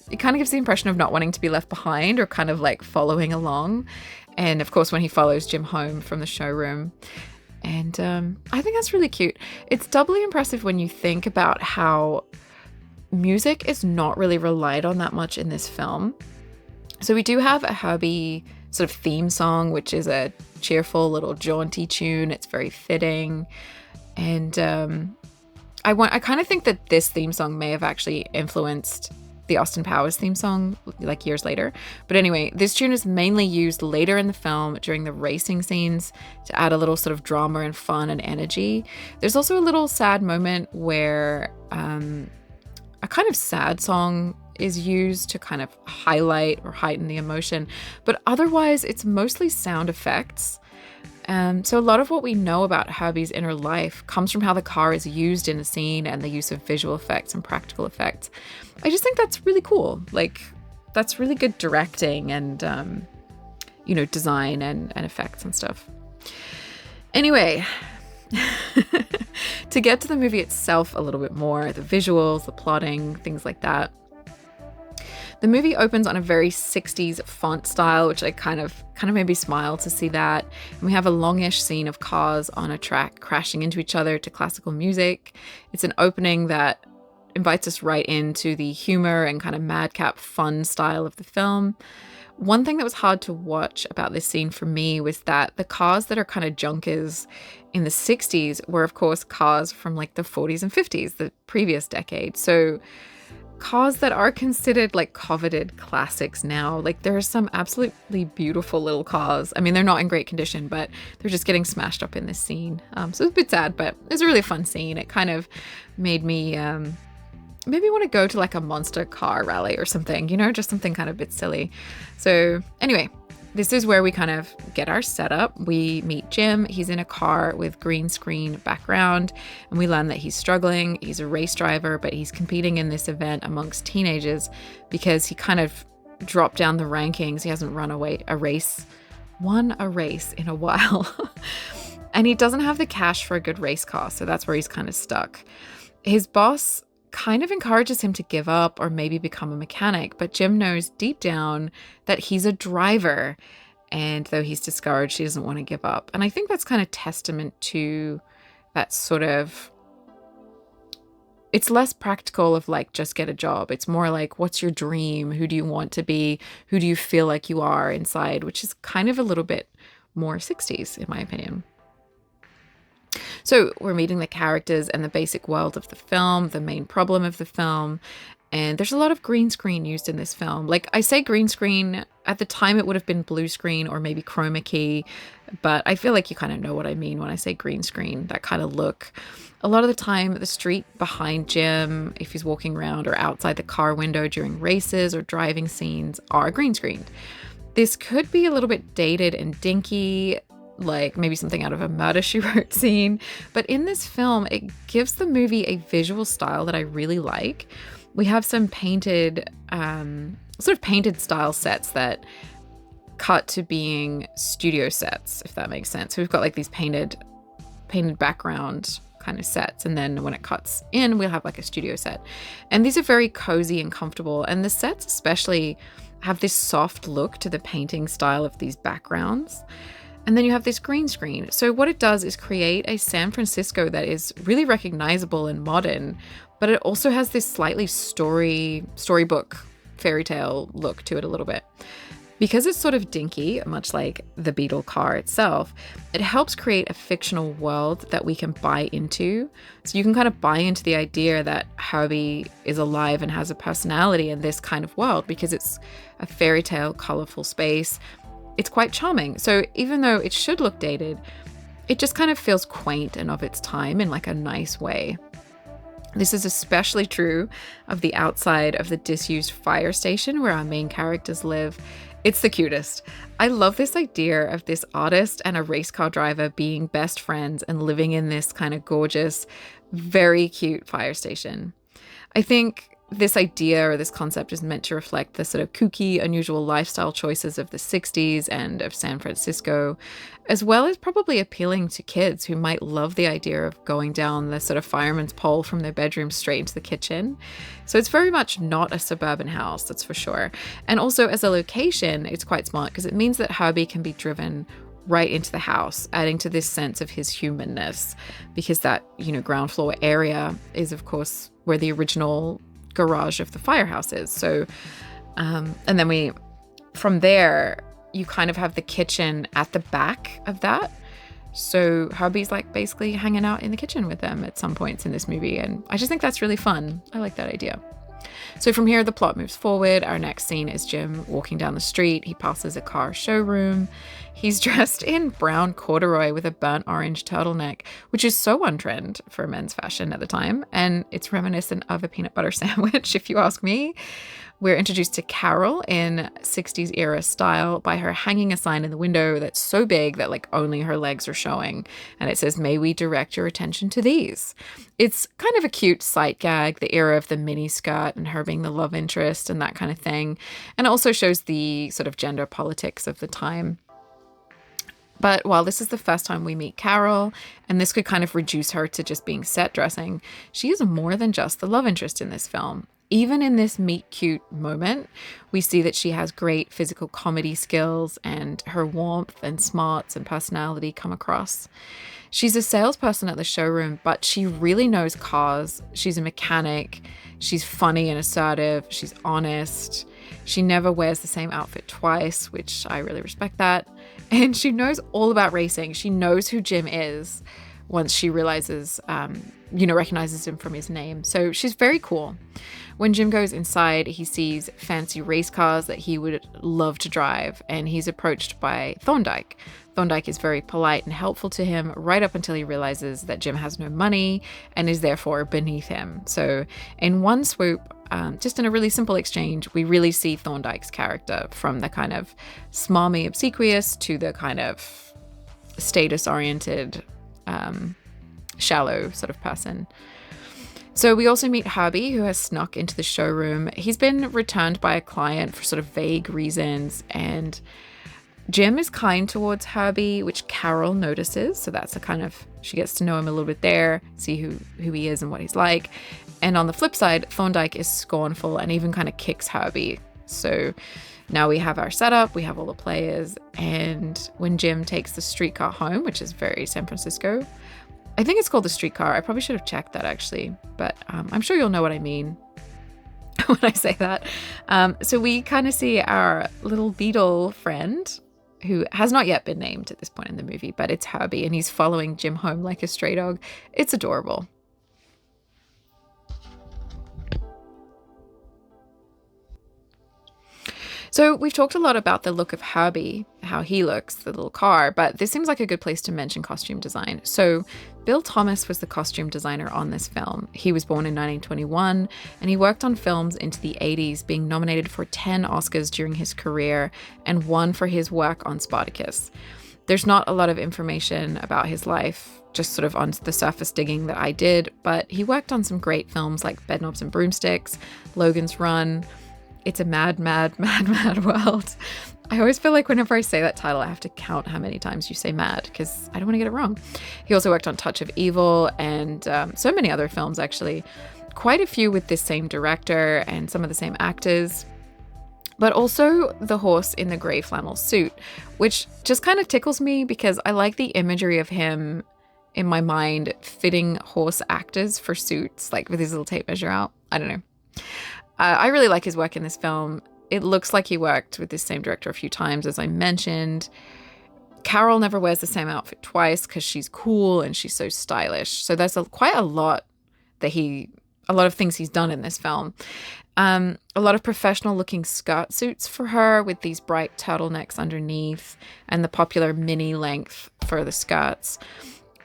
it kind of gives the impression of not wanting to be left behind, or kind of like following along. And of course, when he follows Jim home from the showroom. And I think that's really cute. It's doubly impressive when you think about how music is not really relied on that much in this film. So we do have a Herbie sort of theme song, which is a cheerful little jaunty tune. It's very fitting. And I kind of think that this theme song may have actually influenced the Austin Powers theme song like years later. But anyway, this tune is mainly used later in the film during the racing scenes to add a little sort of drama and fun and energy. There's also a little sad moment where a kind of sad song is used to kind of highlight or heighten the emotion. But otherwise, it's mostly sound effects. So a lot of what we know about Herbie's inner life comes from how the car is used in a scene and the use of visual effects and practical effects. I just think that's really cool. Like, that's really good directing and, design and effects and stuff. Anyway, to get to the movie itself a little bit more, the visuals, the plotting, things like that. The movie opens on a very 60s font style, which I kind of made me smile to see that. And we have a longish scene of cars on a track crashing into each other to classical music. It's an opening that invites us right into the humor and kind of madcap fun style of the film. One thing that was hard to watch about this scene for me was that the cars that are kind of junkers in the 60s were, of course, cars from like the 40s and 50s, the previous decade. So cars that are considered like coveted classics now. Like there are some absolutely beautiful little cars. I mean, they're not in great condition, but they're just getting smashed up in this scene. So it's a bit sad, but it's a really fun scene. It kind of made me maybe want to go to like a monster car rally or something, just something kind of a bit silly. So anyway, this is where we kind of get our setup. We meet Jim. He's in a car with green screen background, and we learn that he's struggling. He's a race driver, but he's competing in this event amongst teenagers because he kind of dropped down the rankings. He hasn't won a race in a while. And he doesn't have the cash for a good race car, so that's where he's kind of stuck. His boss kind of encourages him to give up or maybe become a mechanic, but Jim knows deep down that he's a driver, and though he's discouraged, he doesn't want to give up. And I think that's kind of testament to that sort of, it's less practical of like, just get a job. It's more like, what's your dream? Who do you want to be? Who do you feel like you are inside? Which is kind of a little bit more 60s, in my opinion. So we're meeting the characters and the basic world of the film, the main problem of the film. And there's a lot of green screen used in this film. Like I say green screen, at the time it would have been blue screen or maybe chroma key. But I feel like you kind of know what I mean when I say green screen, that kind of look. A lot of the time, the street behind Jim, if he's walking around, or outside the car window during races or driving scenes, are green screened. This could be a little bit dated and dinky, like maybe something out of a Murder, She Wrote scene. But in this film, it gives the movie a visual style that I really like. We have some painted, sort of painted style sets that cut to being studio sets, if that makes sense. So we've got like these painted background kind of sets, and then when it cuts in, we'll have like a studio set. And these are very cozy and comfortable. And the sets especially have this soft look to the painting style of these backgrounds. And then you have this green screen. So what it does is create a San Francisco that is really recognizable and modern, but it also has this slightly storybook fairy tale look to it a little bit. Because it's sort of dinky, much like the Beetle car itself, it helps create a fictional world that we can buy into. So you can kind of buy into the idea that Herbie is alive and has a personality in this kind of world because it's a fairy tale, colorful space. It's quite charming. So even though it should look dated, it just kind of feels quaint and of its time in like a nice way. This is especially true of the outside of the disused fire station where our main characters live. It's the cutest. I love this idea of this artist and a race car driver being best friends and living in this kind of gorgeous, very cute fire station. I think this idea or this concept is meant to reflect the sort of kooky, unusual lifestyle choices of the 60s and of San Francisco, as well as probably appealing to kids who might love the idea of going down the sort of fireman's pole from their bedroom straight into the kitchen. So it's very much not a suburban house, that's for sure. And also as a location, it's quite smart because it means that Herbie can be driven right into the house, adding to this sense of his humanness, because that, ground floor area is, of course, where the original garage of the firehouse is. So and then from there you kind of have the kitchen at the back of that, so Herbie's like basically hanging out in the kitchen with them at some points in this movie, and I just think that's really fun. I like that idea. So from here the plot moves forward. Our next scene is Jim walking down the street. He passes a car showroom. He's dressed in brown corduroy with a burnt orange turtleneck, which is so on trend for men's fashion at the time. And it's reminiscent of a peanut butter sandwich, if you ask me. We're introduced to Carol in 60s era style by her hanging a sign in the window that's so big that like only her legs are showing. And it says, "May we direct your attention to these." It's kind of a cute sight gag, the era of the mini skirt and her being the love interest and that kind of thing. And it also shows the sort of gender politics of the time. But while this is the first time we meet Carol, and this could kind of reduce her to just being set dressing, she is more than just the love interest in this film. Even in this meet cute moment, we see that she has great physical comedy skills and her warmth and smarts and personality come across. She's a salesperson at the showroom, but she really knows cars. She's a mechanic. She's funny and assertive. She's honest. She never wears the same outfit twice, which I really respect that. And she knows all about racing. She knows who Jim is once she realizes, recognizes him from his name. So she's very cool. When Jim goes inside, he sees fancy race cars that he would love to drive, and he's approached by Thorndike. Thorndike is very polite and helpful to him right up until he realizes that Jim has no money and is therefore beneath him. So in one swoop, just in a really simple exchange, we really see Thorndike's character from the kind of smarmy, obsequious to the kind of status-oriented, shallow sort of person. So we also meet Herbie, who has snuck into the showroom. He's been returned by a client for sort of vague reasons, and Jim is kind towards Herbie, which Carol notices. So that's she gets to know him a little bit there, see who he is and what he's like. And on the flip side, Thorndike is scornful and even kind of kicks Herbie. So now we have our setup, we have all the players, and when Jim takes the streetcar home, which is very San Francisco, I think it's called the streetcar. I probably should have checked that actually, but I'm sure you'll know what I mean when I say that. So we kind of see our little Beetle friend, who has not yet been named at this point in the movie, but it's Herbie, and he's following Jim home like a stray dog. It's adorable. So we've talked a lot about the look of Herbie, how he looks, the little car, but this seems like a good place to mention costume design. So Bill Thomas was the costume designer on this film. He was born in 1921, and he worked on films into the 80s, being nominated for 10 Oscars during his career and one for his work on Spartacus. There's not a lot of information about his life, just sort of on the surface digging that I did, but he worked on some great films like Bedknobs and Broomsticks, Logan's Run. It's a mad, mad, mad, mad world. I always feel like whenever I say that title, I have to count how many times you say mad because I don't want to get it wrong. He also worked on Touch of Evil and so many other films, actually. Quite a few with this same director and some of the same actors. but also the horse in the grey flannel suit, which just kind of tickles me because I like the imagery of him in my mind fitting horse actors for suits, like with his little tape measure out. I don't know. I really like his work in this film. It looks like he worked with this same director a few times, as I mentioned. Carol never wears the same outfit twice because she's cool and she's so stylish. So there's quite a lot of things he's done in this film. A lot of professional looking skirt suits for her with these bright turtlenecks underneath and the popular mini length for the skirts.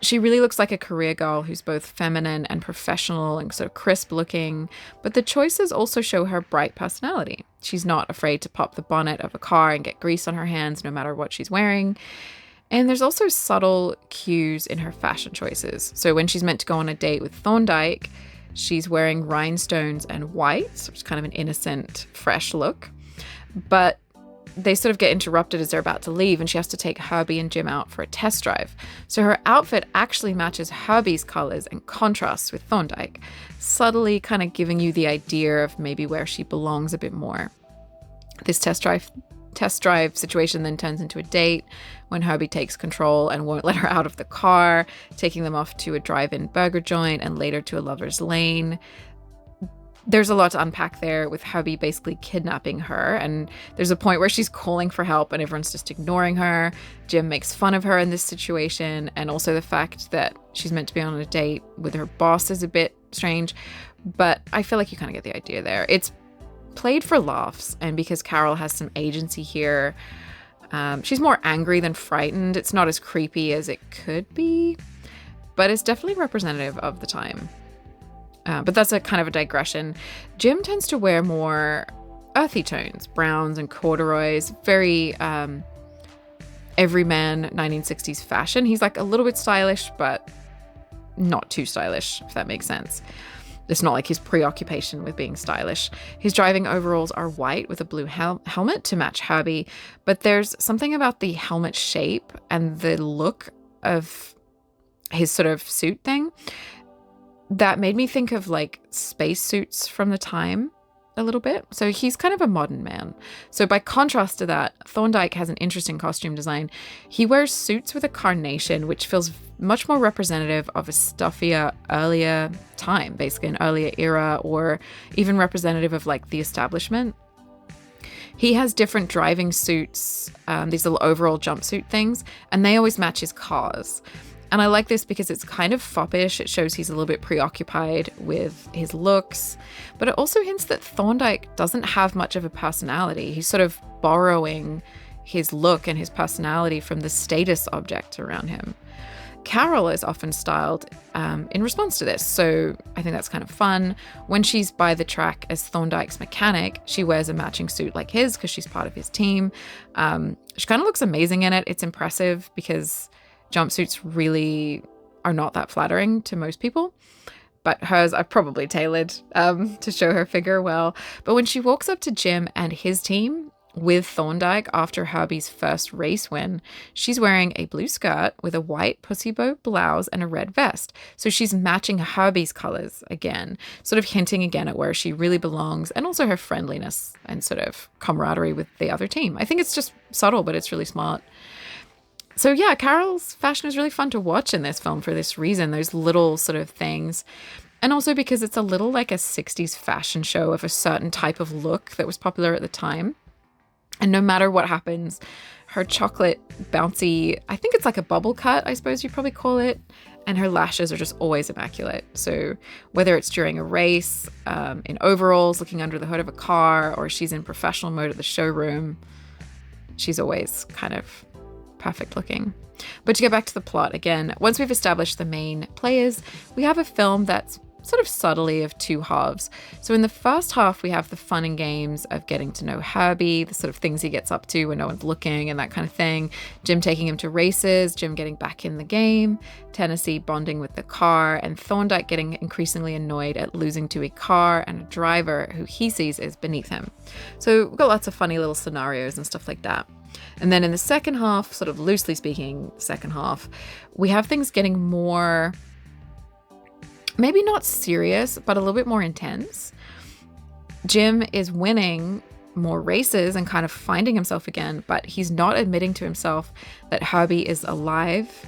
She really looks like a career girl who's both feminine and professional and sort of crisp looking, but the choices also show her bright personality. She's not afraid to pop the bonnet of a car and get grease on her hands no matter what she's wearing. And there's also subtle cues in her fashion choices. So when she's meant to go on a date with Thorndyke, she's wearing rhinestones and whites, which is kind of an innocent, fresh look. But they sort of get interrupted as they're about to leave, and she has to take Herbie and Jim out for a test drive. So her outfit actually matches Herbie's colors and contrasts with Thorndyke, subtly kind of giving you the idea of maybe where she belongs a bit more. This test drive situation then turns into a date when Herbie takes control and won't let her out of the car, taking them off to a drive-in burger joint and later to a lover's lane. There's a lot to unpack there, with Herbie basically kidnapping her, and there's a point where she's calling for help and everyone's just ignoring her. Jim makes fun of her in this situation, and also the fact that she's meant to be on a date with her boss is a bit strange, but I feel like you kind of get the idea there. It's played for laughs, and because Carol has some agency here, she's more angry than frightened. It's not as creepy as it could be, but it's definitely representative of the time. But that's a kind of a digression. Jim tends to wear more earthy tones, browns and corduroys, very everyman 1960s fashion. He's like a little bit stylish, but not too stylish, if that makes sense. It's not like his preoccupation with being stylish. His driving overalls are white with a blue helmet to match Herbie, but there's something about the helmet shape and the look of his sort of suit thing that made me think of like space suits from the time a little bit. So he's kind of a modern man. So by contrast to that, Thorndyke has an interesting costume design. He wears suits with a carnation, which feels much more representative of a stuffier, earlier time, basically an earlier era, or even representative of like the establishment. He has different driving suits, these little overall jumpsuit things, and they always match his cars. And I like this because it's kind of foppish. It shows he's a little bit preoccupied with his looks, but it also hints that Thorndyke doesn't have much of a personality. He's sort of borrowing his look and his personality from the status objects around him. Carol is often styled in response to this, so I think that's kind of fun. When she's by the track as Thorndyke's mechanic, she wears a matching suit like his because she's part of his team. She kind of looks amazing in it. It's impressive because jumpsuits really are not that flattering to most people, but hers are probably tailored to show her figure well. But when she walks up to Jim and his team with Thorndyke after Herbie's first race win, she's wearing a blue skirt with a white pussy bow blouse and a red vest. So she's matching Herbie's colors again, sort of hinting again at where she really belongs, and also her friendliness and sort of camaraderie with the other team. I think it's just subtle, but it's really smart. So yeah, Carol's fashion is really fun to watch in this film for this reason, those little sort of things. And also because it's a little like a 60s fashion show of a certain type of look that was popular at the time. And no matter what happens, her chocolate bouncy, I think it's like a bubble cut, I suppose you'd probably call it, and her lashes are just always immaculate. So whether it's during a race, in overalls, looking under the hood of a car, or she's in professional mode at the showroom, she's always kind of perfect looking. But to get back to the plot again, once we've established the main players, we have a film that's sort of subtly of two halves. So in the first half, we have the fun and games of getting to know Herbie, the sort of things he gets up to when no one's looking and that kind of thing. Jim taking him to races, Jim getting back in the game, Tennessee bonding with the car, and Thorndyke getting increasingly annoyed at losing to a car and a driver who he sees is beneath him. So we've got lots of funny little scenarios and stuff like that. And then in the second half, sort of loosely speaking, second half, we have things getting more, maybe not serious, but a little bit more intense. Jim is winning more races and kind of finding himself again, but he's not admitting to himself that Herbie is alive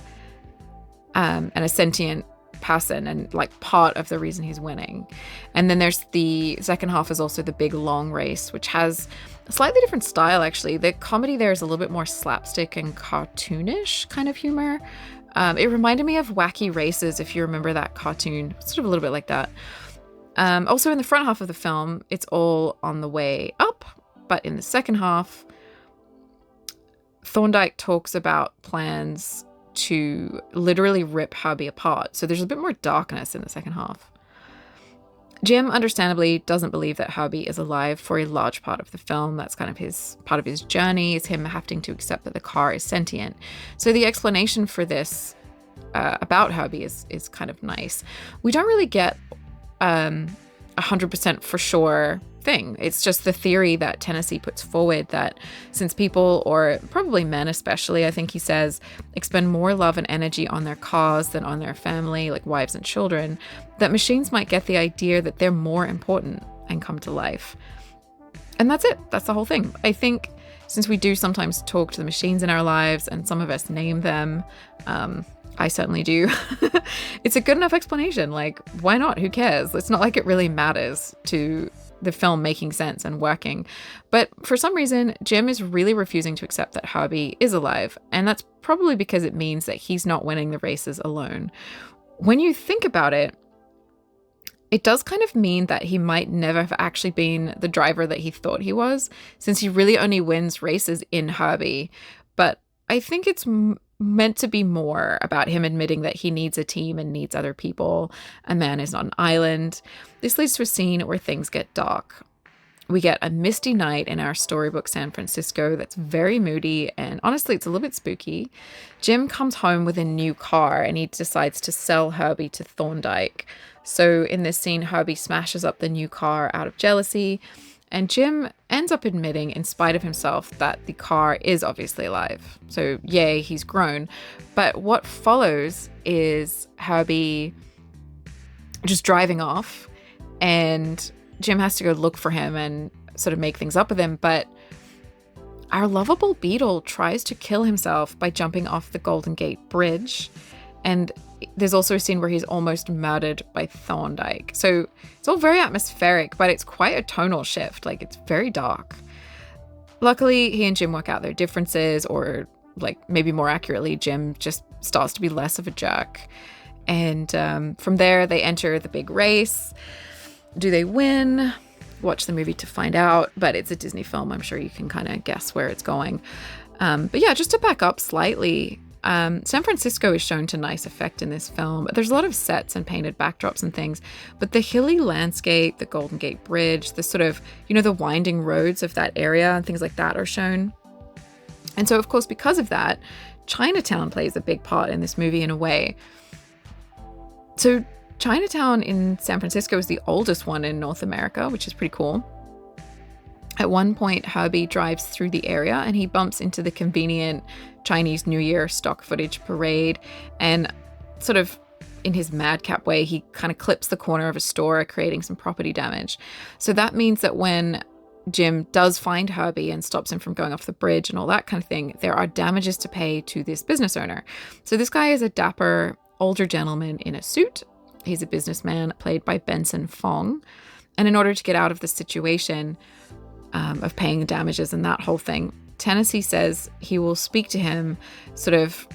and a sentient person and like part of the reason he's winning. And then there's the second half is also the big long race, which has a slightly different style actually. The comedy there is a little bit more slapstick and cartoonish kind of humor. It reminded me of Wacky Races, if you remember that cartoon, sort of a little bit like that. Also in the front half of the film, it's all on the way up, but in the second half, Thorndike talks about plans to literally rip Herbie apart. So there's a bit more darkness in the second half. Jim understandably doesn't believe that Herbie is alive for a large part of the film. That's kind of his part of his journey, is him having to accept that the car is sentient. So the explanation for this about Herbie is kind of nice. We don't really get 100% for sure thing. It's just the theory that Tennessee puts forward that since people, or probably men especially, I think he says, expend more love and energy on their cause than on their family, like wives and children, that machines might get the idea that they're more important and come to life. And that's it. That's the whole thing. I think since we do sometimes talk to the machines in our lives and some of us name them, I certainly do. It's a good enough explanation. Like, why not? Who cares? It's not like it really matters to the film making sense and working. But for some reason, Jim is really refusing to accept that Herbie is alive. And that's probably because it means that he's not winning the races alone. When you think about it, it does kind of mean that he might never have actually been the driver that he thought he was, since he really only wins races in Herbie. But I think it's meant to be more about him admitting that he needs a team and needs other people. A man is not an island. This leads to a scene where things get dark. We get a misty night in our storybook San Francisco that's very moody, and honestly, it's a little bit spooky. Jim comes home with a new car and he decides to sell Herbie to Thorndike. So in this scene, Herbie smashes up the new car out of jealousy, and Jim ends up admitting, in spite of himself, that the car is obviously alive. So yay, he's grown. But what follows is Herbie just driving off, and Jim has to go look for him and sort of make things up with him. But our lovable Beetle tries to kill himself by jumping off the Golden Gate Bridge. And there's also a scene where he's almost murdered by Thorndike. So it's all very atmospheric, but it's quite a tonal shift. Like, it's very dark. Luckily, he and Jim work out their differences, or like maybe more accurately, Jim just starts to be less of a jerk. And from there, they enter the big race. Do they win? Watch the movie to find out, but it's a Disney film. I'm sure you can kind of guess where it's going. But yeah, just to back up slightly, San Francisco is shown to nice effect in this film. There's a lot of sets and painted backdrops and things, but the hilly landscape, the Golden Gate Bridge, the sort of, the winding roads of that area and things like that are shown. And so, of course, because of that, Chinatown plays a big part in this movie in a way. So Chinatown in San Francisco is the oldest one in North America, which is pretty cool. At one point, Herbie drives through the area and he bumps into the convenient Chinese New Year stock footage parade, and sort of in his madcap way, he kind of clips the corner of a store, creating some property damage. So that means that when Jim does find Herbie and stops him from going off the bridge and all that kind of thing, there are damages to pay to this business owner. So this guy is a dapper older gentleman in a suit. He's a businessman played by Benson Fong. And in order to get out of the situation of paying damages and that whole thing, Tennessee says he will speak to him sort of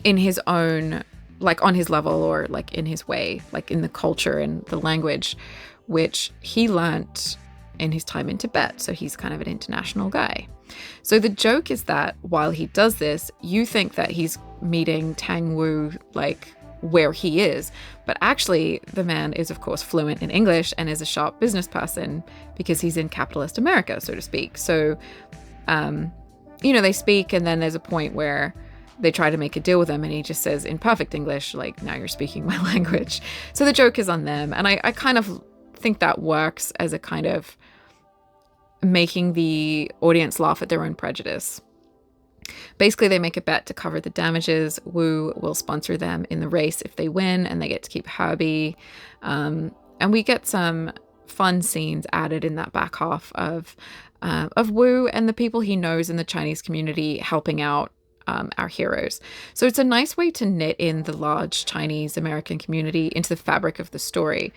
in his own, like on his level, or like in his way, like in the culture and the language, which he learnt in his time in Tibet. So he's kind of an international guy. So the joke is that while he does this, you think that he's meeting Tang Wu, like where he is, but actually the man is of course fluent in English and is a sharp business person because he's in capitalist America, so to speak. So they speak, and then there's a point where they try to make a deal with him and he just says in perfect English, like, now you're speaking my language. So the joke is on them, and I kind of think that works as a kind of making the audience laugh at their own prejudice. Basically, they make a bet to cover the damages. Wu will sponsor them in the race if they win, and they get to keep Herbie. And we get some fun scenes added in that back half of of Wu and the people he knows in the Chinese community helping out our heroes. So it's a nice way to knit in the large Chinese American community into the fabric of the story.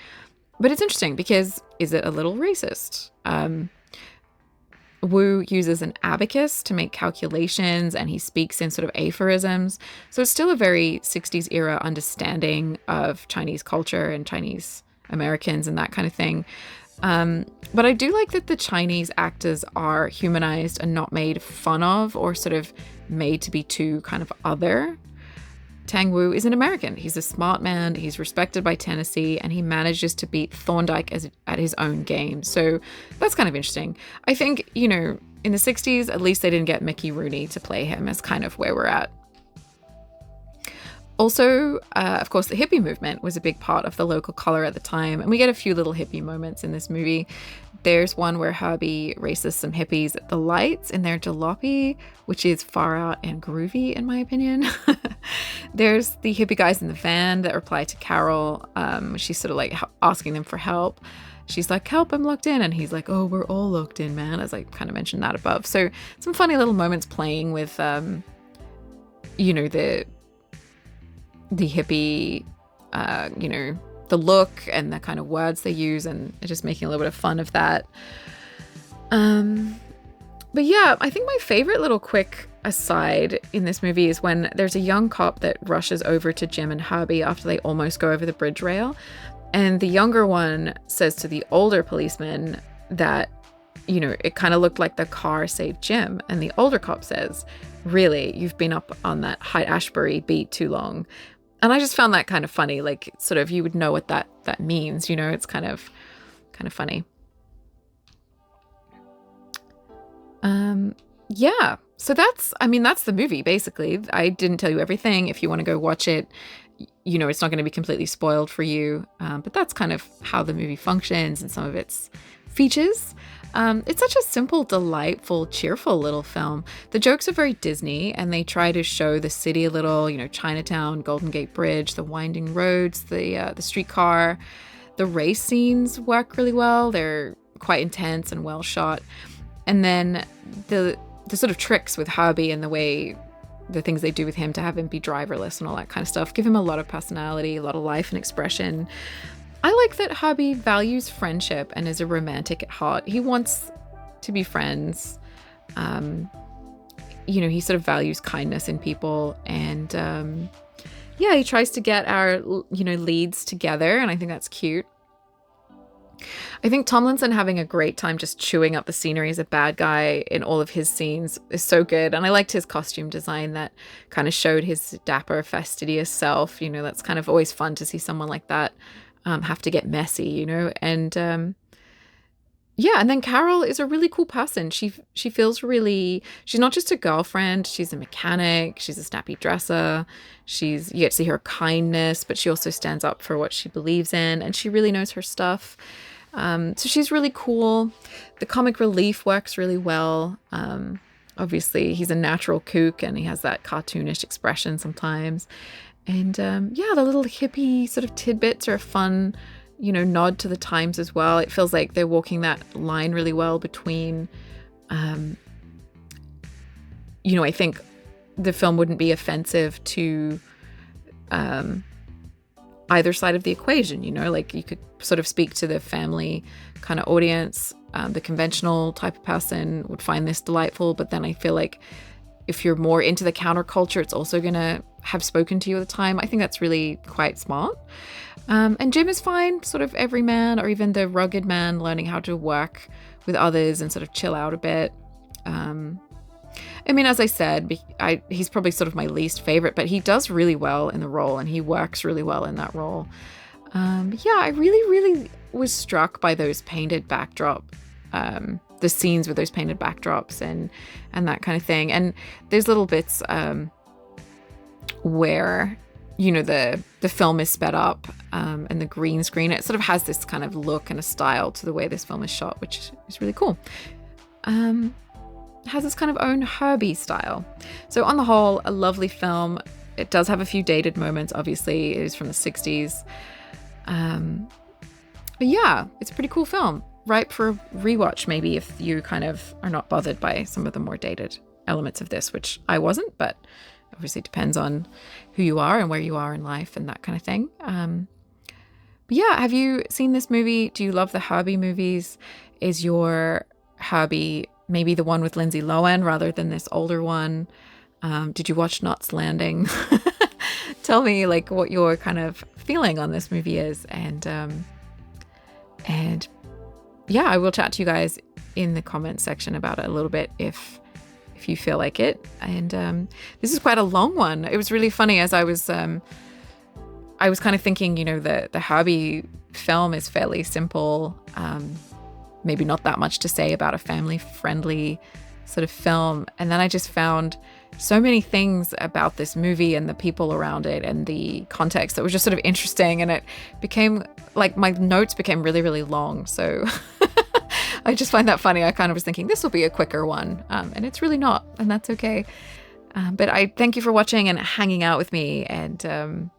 But it's interesting because is it a little racist? Wu uses an abacus to make calculations and he speaks in sort of aphorisms. So it's still a very 60s era understanding of Chinese culture and Chinese Americans and that kind of thing. But I do like that the Chinese actors are humanized and not made fun of or sort of made to be too kind of other. Tang Wu is an American. He's a smart man. He's respected by Tennessee, and he manages to beat Thorndike at his own game. So that's kind of interesting. I think, in the 60s, at least they didn't get Mickey Rooney to play him, is kind of where we're at. Also, of course, the hippie movement was a big part of the local color at the time, and we get a few little hippie moments in this movie. There's one where Herbie races some hippies at the lights in their jalopy, which is far out and groovy, in my opinion. There's the hippie guys in the van that reply to Carol. She's sort of like asking them for help. She's like, help, I'm locked in. And he's like, oh, we're all locked in, man, as I kind of mentioned that above. So some funny little moments playing with, the hippie, the look and the kind of words they use, and just making a little bit of fun of that. But yeah, I think my favorite little quick aside in this movie is when there's a young cop that rushes over to Jim and Herbie after they almost go over the bridge rail. And the younger one says to the older policeman that, it kind of looked like the car saved Jim. And the older cop says, really, you've been up on that Haight-Ashbury beat too long. And I just found that kind of funny, like sort of you would know what that means, it's kind of funny. Yeah, so that's the movie, basically. I didn't tell you everything. If you want to go watch it, it's not going to be completely spoiled for you. But that's kind of how the movie functions and some of its features. It's such a simple, delightful, cheerful little film. The jokes are very Disney, and they try to show the city a little, Chinatown, Golden Gate Bridge, the winding roads, the streetcar. The race scenes work really well. They're quite intense and well shot. And then the sort of tricks with Herbie and the things they do with him to have him be driverless and all that kind of stuff give him a lot of personality, a lot of life and expression. I like that Herbie values friendship and is a romantic at heart. He wants to be friends. He sort of values kindness in people. And he tries to get our, leads together. And I think that's cute. I think Tomlinson having a great time just chewing up the scenery as a bad guy in all of his scenes is so good. And I liked his costume design that kind of showed his dapper, fastidious self. That's kind of always fun to see someone like that have to get messy, and and then Carol is a really cool person. She feels she's not just a girlfriend, she's a mechanic, she's a snappy dresser, you get to see her kindness, but she also stands up for what she believes in, and she really knows her stuff. So she's really cool. The comic relief works really well. Obviously he's a natural kook and he has that cartoonish expression sometimes. And the little hippie sort of tidbits are a fun, nod to the times as well. It feels like they're walking that line really well between, I think the film wouldn't be offensive to either side of the equation, like you could sort of speak to the family kind of audience. The conventional type of person would find this delightful, but then I feel like if you're more into the counterculture, it's also going to have spoken to you at the time. I think that's really quite smart. And Jim is fine, sort of every man, or even the rugged man learning how to work with others and sort of chill out a bit. As I said, he's probably sort of my least favorite, but he does really well in the role and he works really well in that role. I really, really was struck by those painted backdrop, the scenes with those painted backdrops and that kind of thing. And there's little bits where, the film is sped up and the green screen, it sort of has this kind of look and a style to the way this film is shot, which is really cool. It has its kind of own Herbie style. So on the whole, a lovely film. It does have a few dated moments, obviously. It is from the 60s. But yeah, it's a pretty cool film. ripe for a rewatch, maybe, if you kind of are not bothered by some of the more dated elements of this, which I wasn't, but obviously depends on who you are and where you are in life and that kind of thing. But yeah, have you seen this movie? Do you love the Herbie movies? Is your Herbie maybe the one with Lindsay Lohan rather than this older one? Did you watch Knots Landing? Tell me like what your kind of feeling on this movie is, and yeah, I will chat to you guys in the comments section about it a little bit if you feel like it. And this is quite a long one. It was really funny as I was kind of thinking, you know, the Herbie film is fairly simple. Maybe not that much to say about a family-friendly sort of film. And then I just found so many things about this movie and the people around it and the context that was just sort of interesting. And it became like my notes became really, really long. So I just find that funny. I kind of was thinking this will be a quicker one, and it's really not, and that's okay. But I thank you for watching and hanging out with me, and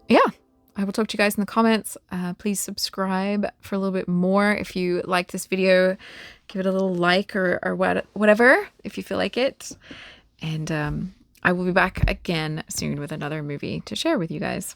yeah, I will talk to you guys in the comments. Please subscribe for a little bit more if you liked this video. Give it a little like or whatever if you feel like it. And I will be back again soon with another movie to share with you guys.